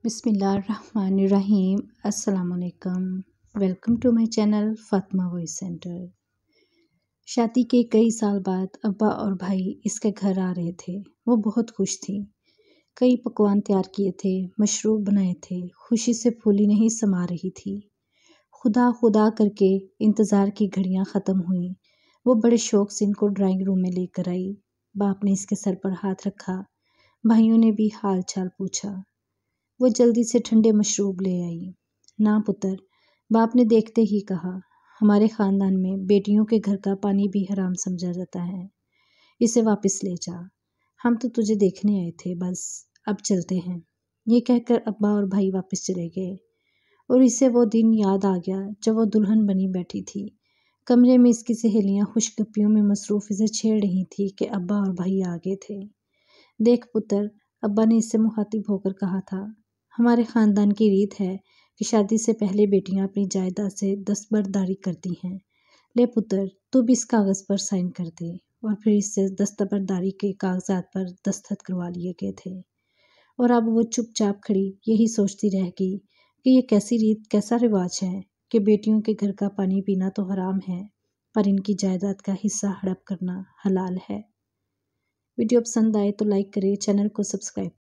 बिस्मिल्लाहिर्रहमानिर्रहीम। अस्सलाम वालेकुम। Welcome to my channel Fatima voice centre. शादी के कई साल बाद अब्बा और भाई इसके घर आ रहे थे। वो बहुत खुश थी। कई पकवान तैयार किए थे, मशरूब बनाए थे। खुशी से फूली नहीं समा रही थी। खुदा खुदा करके इंतज़ार की घड़ियां ख़त्म हुई। वो बड़े शौक से इनको ड्राइंग रूम में लेकर आई। बाप ने इसके सर पर हाथ रखा। भाइयों ने भी हाल चाल पूछा। वो जल्दी से ठंडे मशरूब ले आई। ना पुत्र, बाप ने देखते ही कहा, हमारे ख़ानदान में बेटियों के घर का पानी भी हराम समझा जाता है। इसे वापस ले जा। हम तो तुझे देखने आए थे, बस अब चलते हैं। ये कहकर अब्बा और भाई वापस चले गए। और इसे वो दिन याद आ गया जब वो दुल्हन बनी बैठी थी। कमरे में इसकी सहेलियां खुशगपियों में मसरूफ़ इसे छेड़ रही थी कि अब्बा और भाई आ गए थे। देख पुत्र, अब्बा ने इससे मुखातिब होकर कहा था, हमारे ख़ानदान की रीत है कि शादी से पहले बेटियां अपनी जायदाद से दस्तबरदारी करती हैं। ले पुत्र, तू भी इस कागज़ पर साइन कर दे। और फिर इससे दस्तबरदारी के कागजात पर दस्तखत करवा लिए गए थे। और अब वो चुपचाप खड़ी यही सोचती रह गई कि ये कैसी रीत, कैसा रिवाज है कि बेटियों के घर का पानी पीना तो हराम है, पर इनकी जायदाद का हिस्सा हड़प करना हलाल है। वीडियो पसंद आए तो लाइक करें, चैनल को सब्सक्राइब